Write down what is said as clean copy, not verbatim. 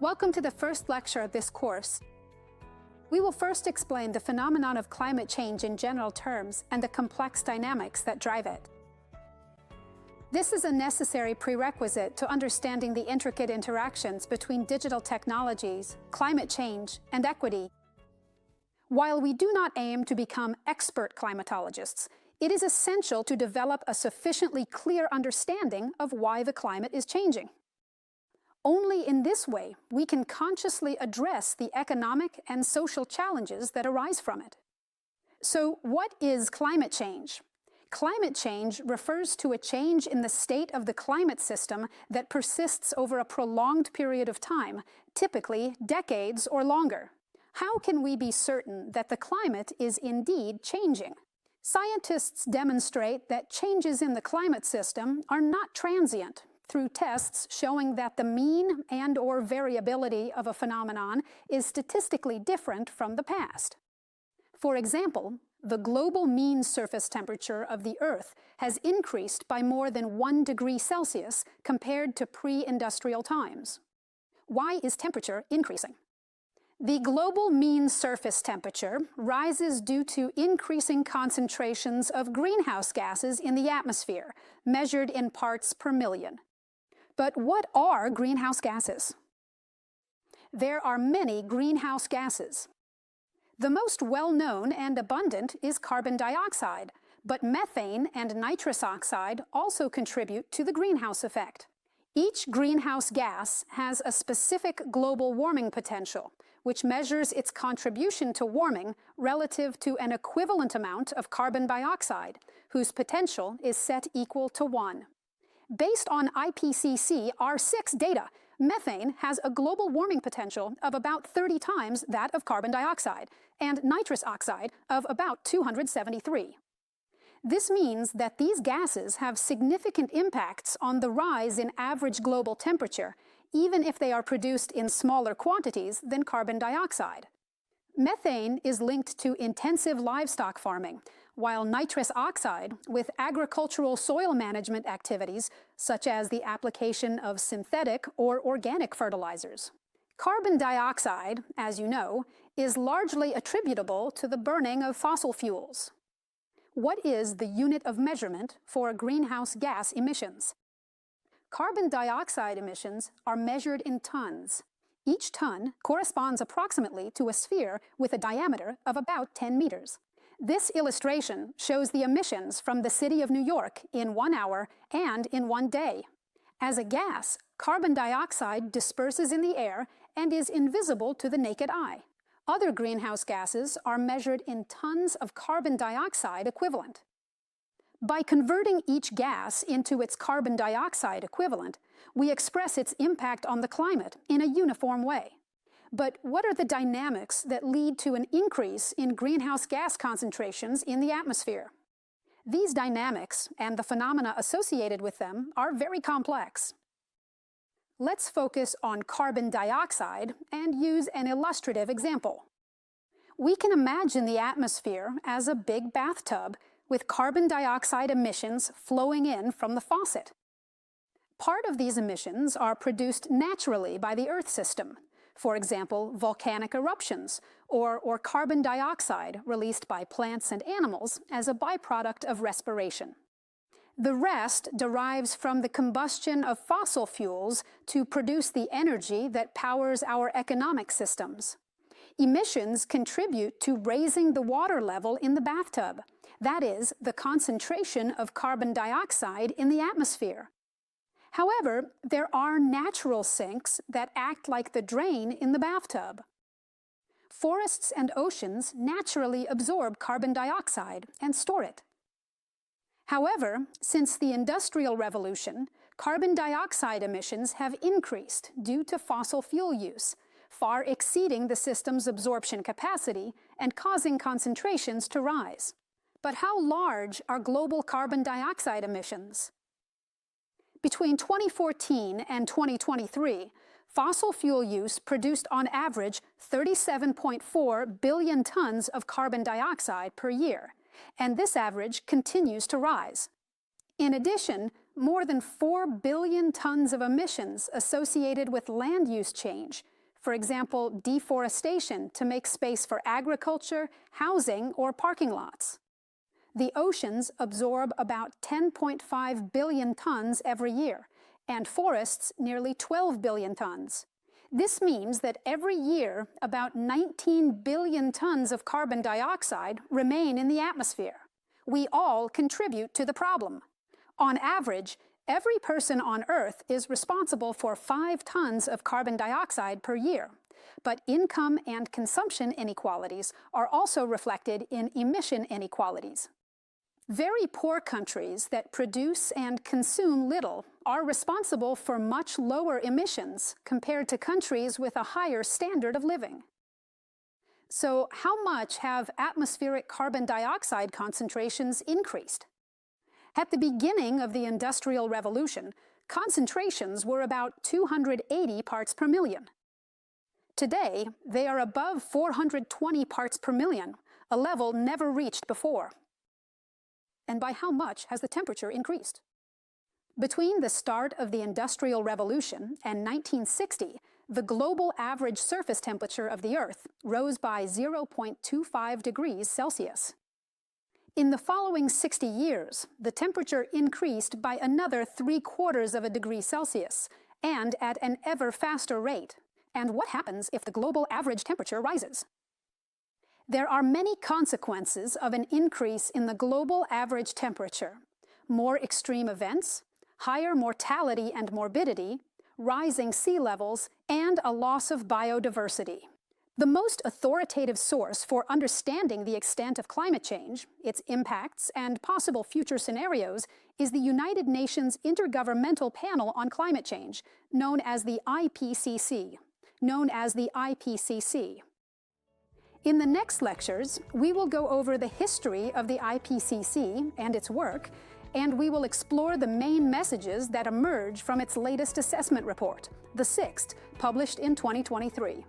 Welcome to the first lecture of this course. We will first explain the phenomenon of climate change in general terms and the complex dynamics that drive it. This is a necessary prerequisite to understanding the intricate interactions between digital technologies, climate change, and equity. While we do not aim to become expert climatologists, it is essential to develop a sufficiently clear understanding of why the climate is changing. Only in this way we can consciously address the economic and social challenges that arise from it. So, what is climate change? Climate change refers to a change in the state of the climate system that persists over a prolonged period of time, typically decades or longer. How can we be certain that the climate is indeed changing? Scientists demonstrate that changes in the climate system are not transient through tests showing that the mean and/or variability of a phenomenon is statistically different from the past. For example, the global mean surface temperature of the Earth has increased by more than 1 degree Celsius compared to pre-industrial times. Why is temperature increasing? The global mean surface temperature rises due to increasing concentrations of greenhouse gases in the atmosphere, measured in parts per million. But what are greenhouse gases? There are many greenhouse gases. The most well-known and abundant is carbon dioxide, but methane and nitrous oxide also contribute to the greenhouse effect. Each greenhouse gas has a specific global warming potential, which measures its contribution to warming relative to an equivalent amount of carbon dioxide, whose potential is set equal to 1. Based on IPCC R6 data, methane has a global warming potential of about 30 times that of carbon dioxide, and nitrous oxide of about 273. This means that these gases have significant impacts on the rise in average global temperature, even if they are produced in smaller quantities than carbon dioxide. Methane is linked to intensive livestock farming, while nitrous oxide with agricultural soil management activities, such as the application of synthetic or organic fertilizers. Carbon dioxide, as you know, is largely attributable to the burning of fossil fuels. What is the unit of measurement for greenhouse gas emissions? Carbon dioxide emissions are measured in tons. Each ton corresponds approximately to a sphere with a diameter of about 10 meters. This illustration shows the emissions from the city of New York in 1 hour and in 1 day. As a gas, carbon dioxide disperses in the air and is invisible to the naked eye. Other greenhouse gases are measured in tons of carbon dioxide equivalent. By converting each gas into its carbon dioxide equivalent, we express its impact on the climate in a uniform way. But what are the dynamics that lead to an increase in greenhouse gas concentrations in the atmosphere? These dynamics and the phenomena associated with them are very complex. Let's focus on carbon dioxide and use an illustrative example. We can imagine the atmosphere as a big bathtub with carbon dioxide emissions flowing in from the faucet. Part of these emissions are produced naturally by the Earth system, for example, volcanic eruptions, or carbon dioxide released by plants and animals as a byproduct of respiration. The rest derives from the combustion of fossil fuels to produce the energy that powers our economic systems. Emissions contribute to raising the water level in the bathtub, that is, the concentration of carbon dioxide in the atmosphere. However, there are natural sinks that act like the drain in the bathtub. Forests and oceans naturally absorb carbon dioxide and store it. However, since the Industrial Revolution, carbon dioxide emissions have increased due to fossil fuel use, far exceeding the system's absorption capacity and causing concentrations to rise. But how large are global carbon dioxide emissions? Between 2014 and 2023, fossil fuel use produced on average 37.4 billion tons of carbon dioxide per year, and this average continues to rise. In addition, more than 4 billion tons of emissions associated with land use change, for example, deforestation to make space for agriculture, housing, or parking lots. The oceans absorb about 10.5 billion tons every year, and forests nearly 12 billion tons. This means that every year, about 19 billion tons of carbon dioxide remain in the atmosphere. We all contribute to the problem. On average, every person on Earth is responsible for 5 tons of carbon dioxide per year. But income and consumption inequalities are also reflected in emission inequalities. Very poor countries that produce and consume little are responsible for much lower emissions compared to countries with a higher standard of living. So, how much have atmospheric carbon dioxide concentrations increased? At the beginning of the Industrial Revolution, concentrations were about 280 parts per million. Today, they are above 420 parts per million, a level never reached before. And by how much has the temperature increased? Between the start of the Industrial Revolution and 1960, the global average surface temperature of the Earth rose by 0.25 degrees Celsius. In the following 60 years, the temperature increased by another 3/4 of a degree Celsius, and at an ever faster rate. And what happens if the global average temperature rises? There are many consequences of an increase in the global average temperature: more extreme events, higher mortality and morbidity, rising sea levels, and a loss of biodiversity. The most authoritative source for understanding the extent of climate change, its impacts, and possible future scenarios is the United Nations Intergovernmental Panel on Climate Change, known as the IPCC. In the next lectures, we will go over the history of the IPCC and its work, and we will explore the main messages that emerge from its latest assessment report, the 6th, published in 2023.